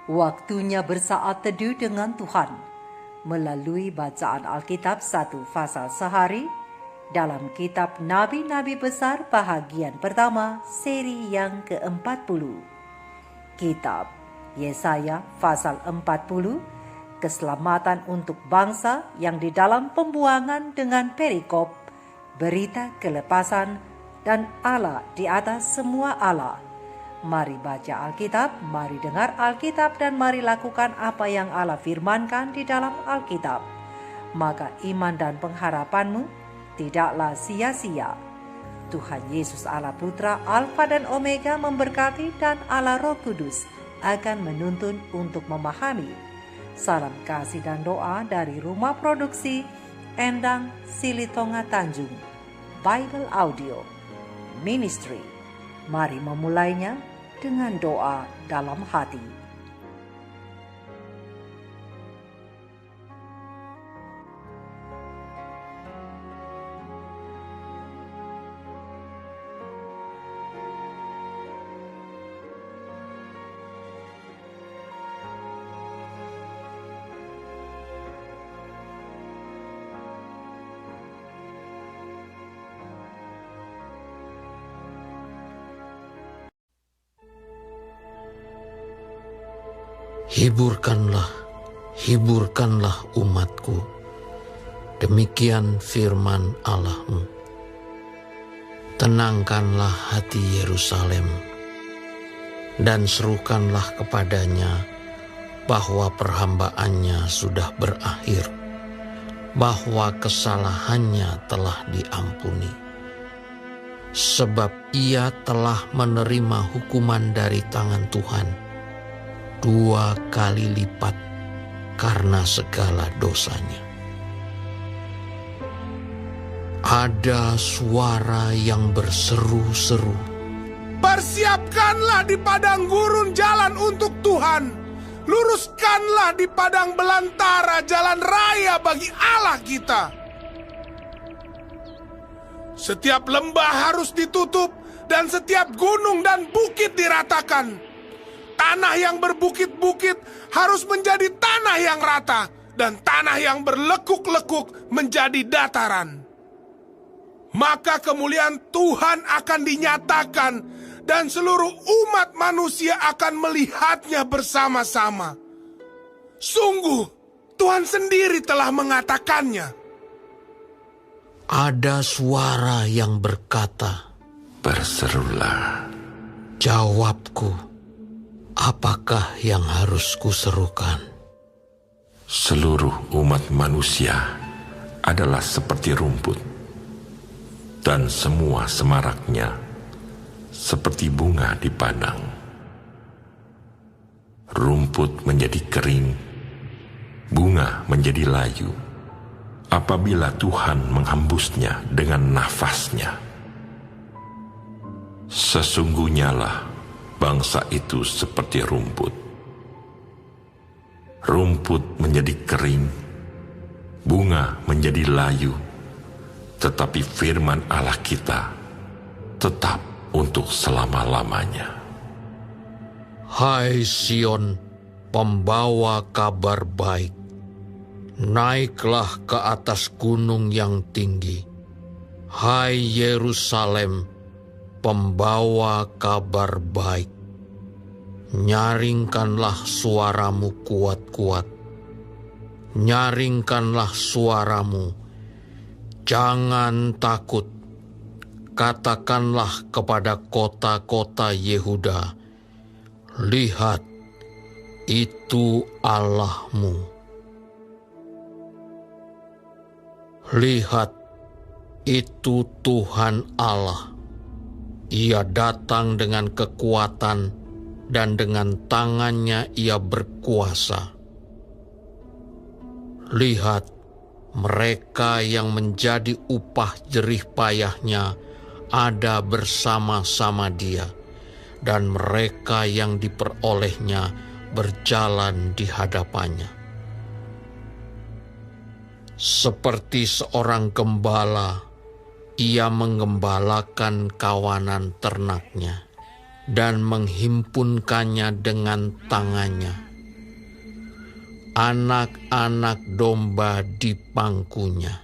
Waktunya bersaat teduh dengan Tuhan melalui bacaan Alkitab 1 pasal sehari dalam kitab Nabi-Nabi Besar bahagian pertama seri yang ke-40. Kitab Yesaya pasal 40, keselamatan untuk bangsa yang di dalam pembuangan dengan perikop, berita kelepasan dan Allah di atas semua Allah. Mari baca Alkitab, mari dengar Alkitab, dan mari lakukan apa yang Allah firmankan di dalam Alkitab. Maka iman dan pengharapanmu tidaklah sia-sia. Tuhan Yesus Allah Putra, Alfa dan Omega memberkati, dan Allah Roh Kudus akan menuntun untuk memahami. Salam kasih dan doa dari Rumah Produksi Endang Silitonga Tanjung Bible Audio Ministry. Mari memulainya dengan doa dalam hati. Hiburkanlah umatku. Demikian firman Allahmu. Tenangkanlah hati Yerusalem, dan serukanlah kepadanya bahwa perhambaannya sudah berakhir, bahwa kesalahannya telah diampuni. Sebab ia telah menerima hukuman dari tangan Tuhan 2 kali lipat karena segala dosanya. Ada suara yang berseru-seru, "Persiapkanlah di padang gurun jalan untuk Tuhan. Luruskanlah di padang belantara jalan raya bagi Allah kita. Setiap lembah harus ditutup dan setiap gunung dan bukit diratakan. Tanah yang berbukit-bukit harus menjadi tanah yang rata, dan tanah yang berlekuk-lekuk menjadi dataran. Maka kemuliaan Tuhan akan dinyatakan, dan seluruh umat manusia akan melihatnya bersama-sama. Sungguh, Tuhan sendiri telah mengatakannya." Ada suara yang berkata, "Berserulah." Jawabku, apakah yang harus kuserukan? Seluruh umat manusia adalah seperti rumput, dan semua semaraknya seperti bunga di padang. Rumput menjadi kering, bunga menjadi layu, apabila Tuhan menghembusnya dengan nafasnya. Sesungguhnya lah bangsa itu seperti rumput. Rumput menjadi kering, bunga menjadi layu, tetapi firman Allah kita tetap untuk selama-lamanya. Hai Sion, pembawa kabar baik, naiklah ke atas gunung yang tinggi. Hai Yerusalem, pembawa kabar baik, nyaringkanlah suaramu kuat-kuat. Nyaringkanlah suaramu, jangan takut. Katakanlah kepada kota-kota Yehuda, lihat, itu Allahmu. Lihat, itu Tuhan Allah. Ia datang dengan kekuatan, dan dengan tangannya ia berkuasa. Lihat, mereka yang menjadi upah jerih payahnya ada bersama-sama dia, dan mereka yang diperolehnya berjalan di hadapannya. Seperti seorang gembala, ia menggembalakan kawanan ternaknya dan menghimpunkannya dengan tangannya. anak-anak domba di pangkunya.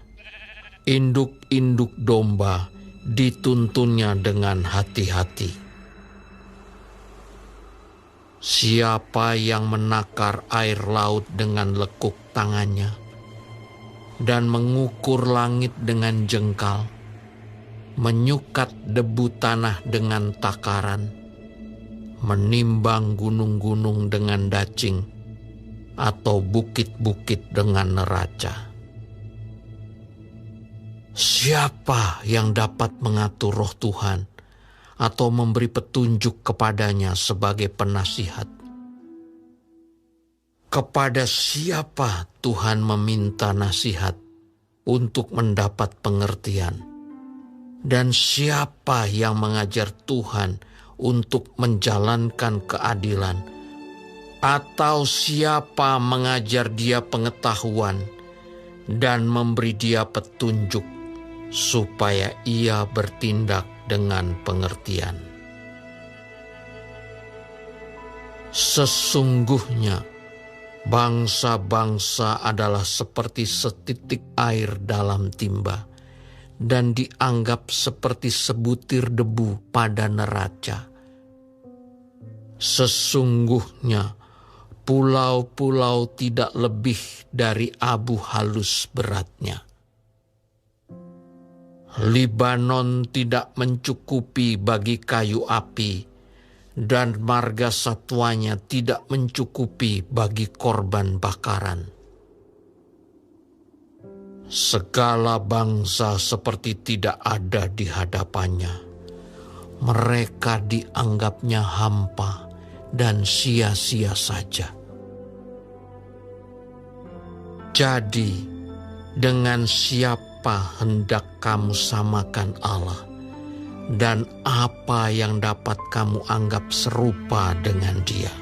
Induk-induk domba dituntunnya dengan hati-hati. Siapa yang menakar air laut dengan lekuk tangannya dan mengukur langit dengan jengkal, menyukat debu tanah dengan takaran, menimbang gunung-gunung dengan dacing, atau bukit-bukit dengan neraca. Siapa yang dapat mengatur roh Tuhan atau memberi petunjuk kepadanya sebagai penasihat? Kepada siapa Tuhan meminta nasihat untuk mendapat pengertian? Dan siapa yang mengajar Tuhan untuk menjalankan keadilan? Atau siapa mengajar dia pengetahuan dan memberi dia petunjuk supaya ia bertindak dengan pengertian? Sesungguhnya bangsa-bangsa adalah seperti setitik air dalam timba dan dianggap seperti sebutir debu pada neraca. Sesungguhnya pulau-pulau tidak lebih dari abu halus beratnya. Libanon tidak mencukupi bagi kayu api, dan marga satwanya tidak mencukupi bagi korban bakaran. Segala bangsa seperti tidak ada di hadapannya. Mereka dianggapnya hampa dan sia-sia saja. Jadi, dengan siapa hendak kamu samakan Allah, dan apa yang dapat kamu anggap serupa dengan Dia?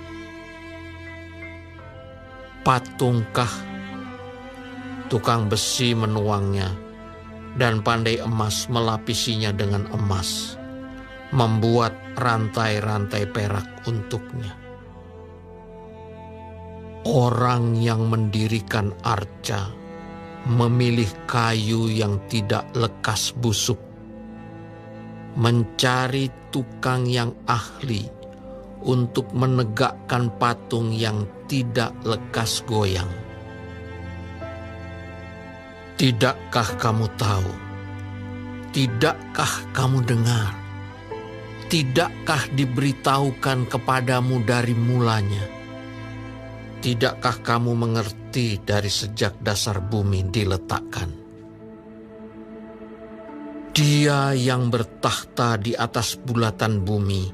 Patungkah tukang besi menuangnya, dan pandai emas melapisinya dengan emas, membuat rantai-rantai perak untuknya? Orang yang mendirikan arca memilih kayu yang tidak lekas busuk, mencari tukang yang ahli untuk menegakkan patung yang tidak lekas goyang. Tidakkah kamu tahu? Tidakkah kamu dengar? Tidakkah diberitahukan kepadamu dari mulanya? Tidakkah kamu mengerti dari sejak dasar bumi diletakkan? Dia yang bertakhta di atas bulatan bumi,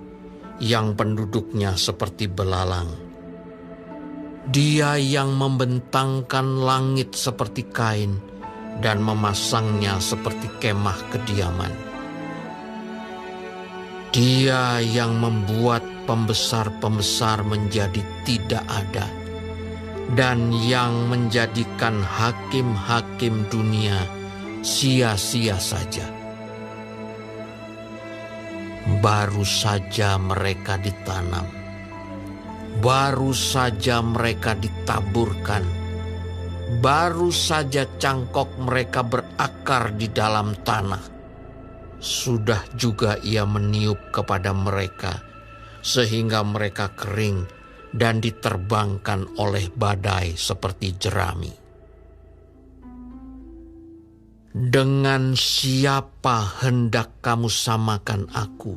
yang penduduknya seperti belalang. Dia yang membentangkan langit seperti kain dan memasangnya seperti kemah kediaman. Dia yang membuat pembesar-pembesar menjadi tidak ada, dan yang menjadikan hakim-hakim dunia sia-sia saja. Baru saja mereka ditanam, baru saja mereka ditaburkan, baru saja cangkok mereka berakar di dalam tanah, sudah juga Ia meniup kepada mereka sehingga mereka kering dan diterbangkan oleh badai seperti jerami. Dengan siapa hendak kamu samakan aku,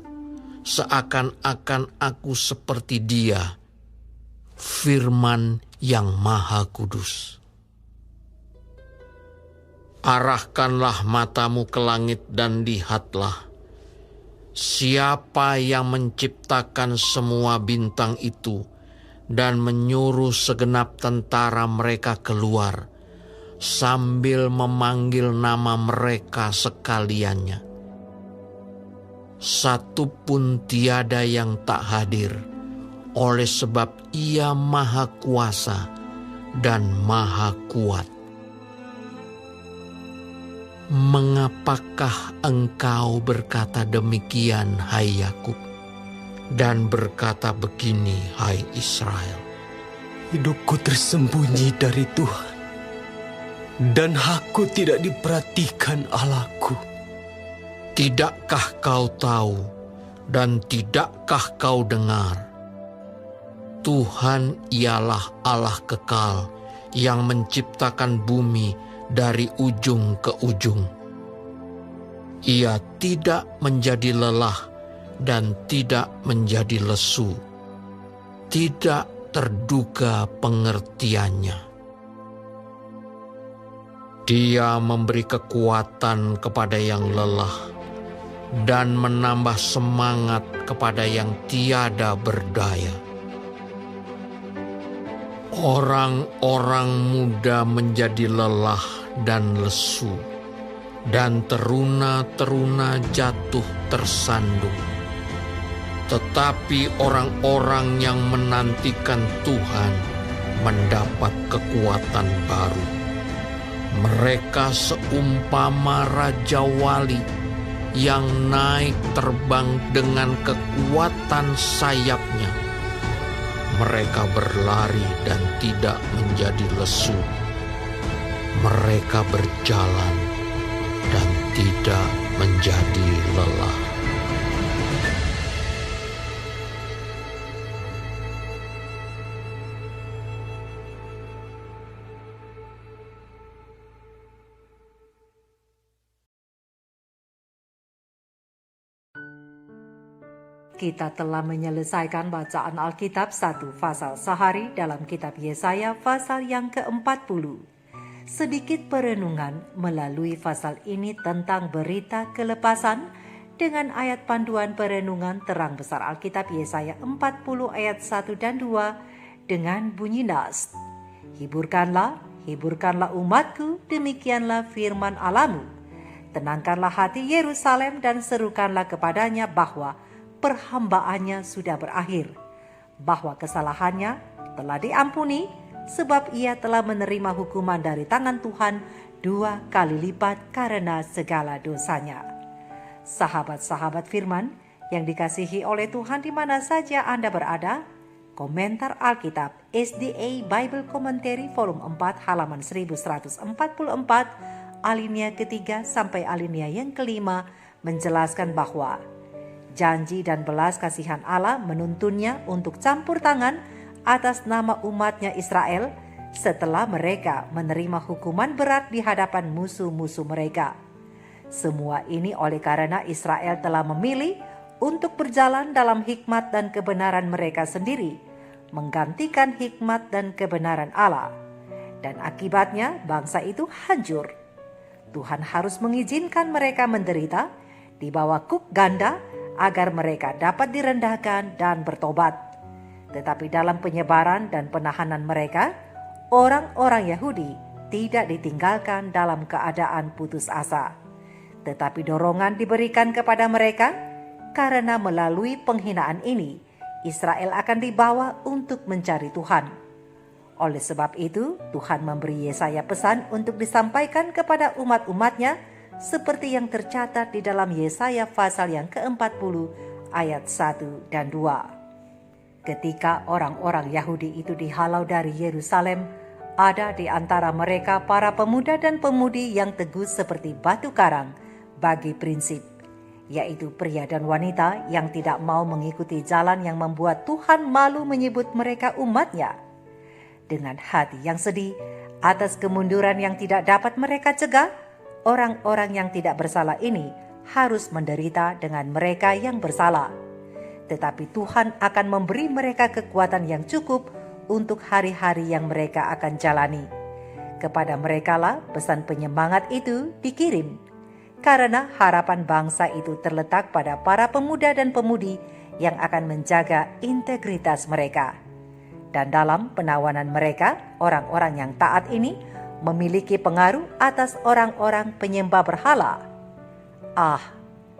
seakan-akan aku seperti Dia, Firman yang Maha Kudus. Arahkanlah matamu ke langit dan lihatlah, siapa yang menciptakan semua bintang itu dan menyuruh segenap tentara mereka keluar, sambil memanggil nama mereka sekaliannya. Satu pun tiada yang tak hadir, oleh sebab Ia Maha Kuasa dan Maha Kuat. Mengapakah engkau berkata demikian, hai Yakub, dan berkata begini, hai Israel? hidupku tersembunyi dari Tuhan, dan aku tidak diperhatikan Allahku. Tidakkah kau tahu dan tidakkah kau dengar? Tuhan ialah Allah kekal yang menciptakan bumi dari ujung ke ujung. Ia tidak menjadi lelah dan tidak menjadi lesu. Tidak terduga pengertiannya. Dia memberi kekuatan kepada yang lelah dan menambah semangat kepada yang tiada berdaya. Orang-orang muda menjadi lelah dan lesu, dan teruna-teruna jatuh tersandung. Tetapi orang-orang yang menantikan Tuhan mendapat kekuatan baru. Mereka seumpama Raja Wali yang naik terbang dengan kekuatan sayapnya. Mereka berlari dan tidak menjadi lesu. Mereka berjalan dan tidak menjadi lelah. Kita telah menyelesaikan bacaan Alkitab 1 pasal sehari dalam kitab Yesaya pasal yang ke-40. Sedikit perenungan melalui pasal ini tentang berita kelepasan dengan ayat panduan perenungan terang besar Alkitab Yesaya 40 ayat 1 dan 2 dengan bunyi nas. Hiburkanlah, hiburkanlah umatku, demikianlah firman Allahmu. Tenangkanlah hati Yerusalem dan serukanlah kepadanya bahwa perhambaannya sudah berakhir, bahwa kesalahannya telah diampuni, sebab ia telah menerima hukuman dari tangan Tuhan 2 kali lipat karena segala dosanya. Sahabat-sahabat firman yang dikasihi oleh Tuhan di mana saja Anda berada, komentar Alkitab SDA Bible Commentary volume 4 halaman 1144 alinea ketiga sampai alinea yang kelima menjelaskan bahwa janji dan belas kasihan Allah menuntunnya untuk campur tangan atas nama umatnya Israel setelah mereka menerima hukuman berat di hadapan musuh-musuh mereka. Semua ini oleh karena Israel telah memilih untuk berjalan dalam hikmat dan kebenaran mereka sendiri, menggantikan hikmat dan kebenaran Allah. Dan akibatnya bangsa itu hancur. Tuhan harus mengizinkan mereka menderita di bawah kuk ganda agar mereka dapat direndahkan dan bertobat. Tetapi dalam penyebaran dan penahanan mereka, orang-orang Yahudi tidak ditinggalkan dalam keadaan putus asa. Tetapi dorongan diberikan kepada mereka karena melalui penghinaan ini, Israel akan dibawa untuk mencari Tuhan. Oleh sebab itu, Tuhan memberi Yesaya pesan untuk disampaikan kepada umat-umatnya seperti yang tercatat di dalam Yesaya pasal yang ke-40 ayat 1 dan 2. Ketika orang-orang Yahudi itu dihalau dari Yerusalem, ada di antara mereka para pemuda dan pemudi yang teguh seperti batu karang bagi prinsip, yaitu pria dan wanita yang tidak mau mengikuti jalan yang membuat Tuhan malu menyebut mereka umatnya. Dengan hati yang sedih atas kemunduran yang tidak dapat mereka cegah, orang-orang yang tidak bersalah ini harus menderita dengan mereka yang bersalah. Tetapi Tuhan akan memberi mereka kekuatan yang cukup untuk hari-hari yang mereka akan jalani. Kepada merekalah pesan penyemangat itu dikirim, karena harapan bangsa itu terletak pada para pemuda dan pemudi yang akan menjaga integritas mereka. Dan dalam penawanan mereka, orang-orang yang taat ini memiliki pengaruh atas orang-orang penyembah berhala.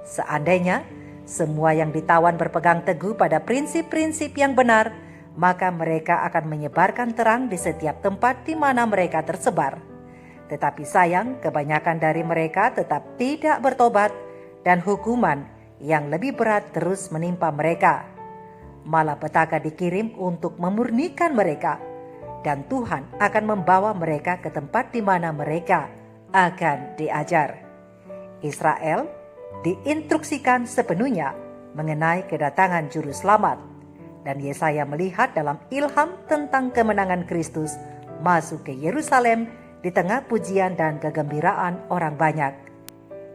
Seandainya semua yang ditawan berpegang teguh pada prinsip-prinsip yang benar, maka mereka akan menyebarkan terang di setiap tempat di mana mereka tersebar. Tetapi sayang, kebanyakan dari mereka tetap tidak bertobat dan hukuman yang lebih berat terus menimpa mereka. Malapetaka dikirim untuk memurnikan mereka, dan Tuhan akan membawa mereka ke tempat di mana mereka akan diajar. Israel diinstruksikan sepenuhnya mengenai kedatangan Juru Selamat, dan Yesaya melihat dalam ilham tentang kemenangan Kristus masuk ke Yerusalem di tengah pujian dan kegembiraan orang banyak.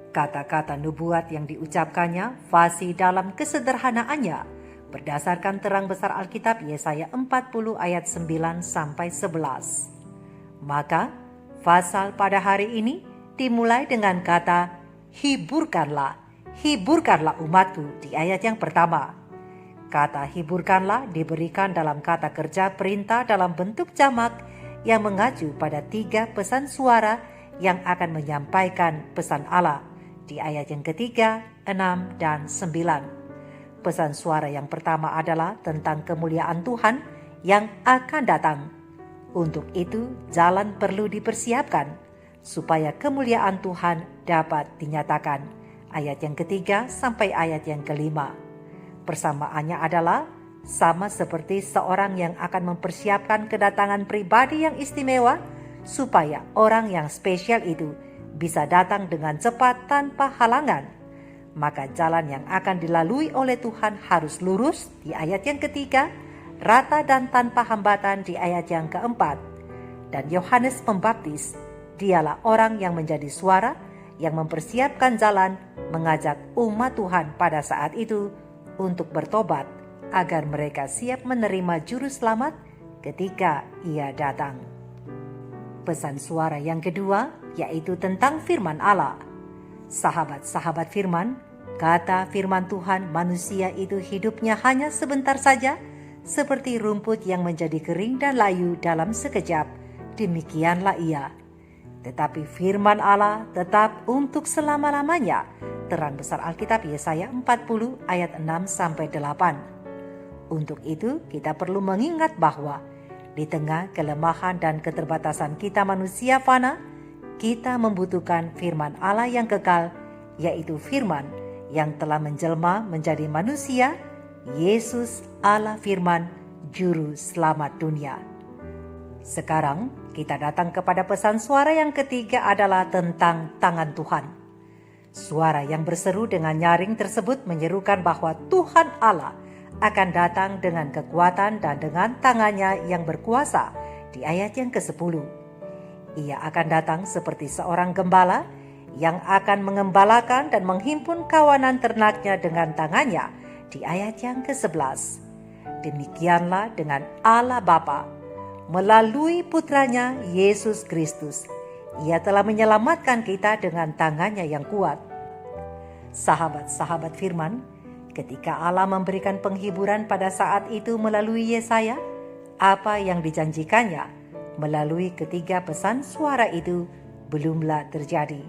Kata-kata nubuat yang diucapkannya fasih dalam kesederhanaannya berdasarkan terang besar Alkitab Yesaya 40 ayat 9 sampai 11. Maka pasal pada hari ini dimulai dengan kata hiburkanlah, hiburkanlah umatku di ayat yang pertama. Kata hiburkanlah diberikan dalam kata kerja perintah dalam bentuk jamak yang mengacu pada 3 pesan suara yang akan menyampaikan pesan Allah di ayat yang ketiga, 6, dan 9. Pesan suara yang pertama adalah tentang kemuliaan Tuhan yang akan datang. Untuk itu, jalan perlu dipersiapkan supaya kemuliaan Tuhan dapat dinyatakan. Ayat yang ketiga sampai ayat yang kelima. Persamaannya adalah sama seperti seorang yang akan mempersiapkan kedatangan pribadi yang istimewa supaya orang yang spesial itu bisa datang dengan cepat tanpa halangan. Maka jalan yang akan dilalui oleh Tuhan harus lurus di ayat yang ketiga, rata dan tanpa hambatan di ayat yang keempat. Dan Yohanes Pembaptis, dialah orang yang menjadi suara yang mempersiapkan jalan mengajak umat Tuhan pada saat itu untuk bertobat agar mereka siap menerima Juru Selamat ketika Ia datang. Pesan suara yang kedua yaitu tentang firman Allah. Sahabat-sahabat firman, kata firman Tuhan, manusia itu hidupnya hanya sebentar saja, seperti rumput yang menjadi kering dan layu dalam sekejap. Demikianlah ia. Tetapi firman Allah tetap untuk selama-lamanya. Terang besar Alkitab Yesaya 40 ayat 6-8. Untuk itu kita perlu mengingat bahwa di tengah kelemahan dan keterbatasan kita manusia fana, kita membutuhkan firman Allah yang kekal, yaitu firman yang telah menjelma menjadi manusia, Yesus Allah firman, Juru Selamat dunia. Sekarang kita datang kepada pesan suara yang ketiga adalah tentang tangan Tuhan. Suara yang berseru dengan nyaring tersebut menyerukan bahwa Tuhan Allah akan datang dengan kekuatan dan dengan tangannya yang berkuasa di ayat yang ke-10. Ia akan datang seperti seorang gembala yang akan mengembalakan dan menghimpun kawanan ternaknya dengan tangannya di ayat yang ke-11. Demikianlah dengan Allah Bapa melalui putranya Yesus Kristus. Ia telah menyelamatkan kita dengan tangannya yang kuat. Sahabat-sahabat firman, ketika Allah memberikan penghiburan pada saat itu melalui Yesaya, apa yang dijanjikannya melalui ketiga pesan suara itu belumlah terjadi.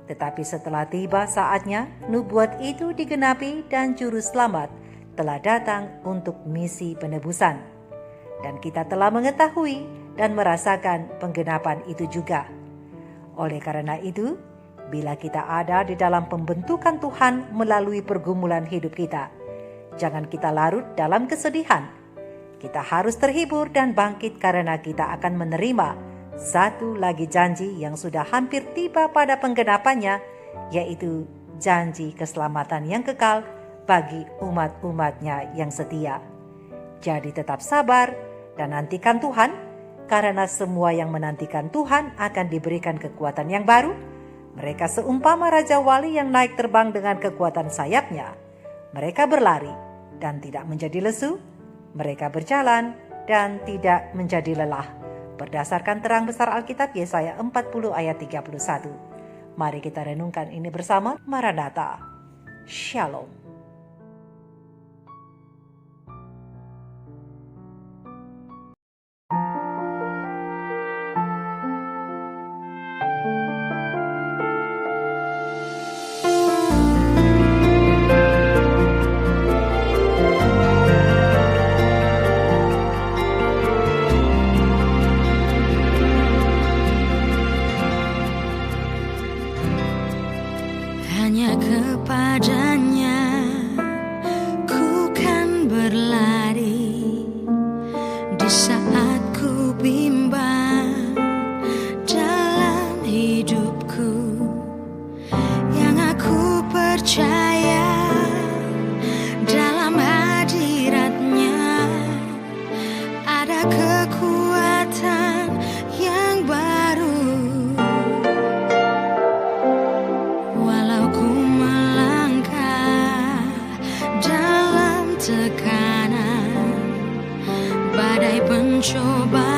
Tetapi setelah tiba saatnya, nubuat itu digenapi dan Juru Selamat telah datang untuk misi penebusan. Dan kita telah mengetahui dan merasakan penggenapan itu juga. Oleh karena itu, bila kita ada di dalam pembentukan Tuhan melalui pergumulan hidup kita, jangan kita larut dalam kesedihan. Kita harus terhibur dan bangkit karena kita akan menerima satu lagi janji yang sudah hampir tiba pada penggenapannya, yaitu janji keselamatan yang kekal bagi umat-umatnya yang setia. Jadi tetap sabar dan nantikan Tuhan, karena semua yang menantikan Tuhan akan diberikan kekuatan yang baru. Mereka seumpama Raja Wali yang naik terbang dengan kekuatan sayapnya. Mereka berlari dan tidak menjadi lesu. Mereka berjalan dan tidak menjadi lelah. Berdasarkan terang besar Alkitab Yesaya 40 ayat 31. Mari kita renungkan ini bersama. Maranatha. Shalom. Hanya kepadanya ku kan berlari di saat ku bingung. percaya dalam hadiratnya ada kekuatan yang baru. Walau ku melangkah dalam tekanan, badai pencobaan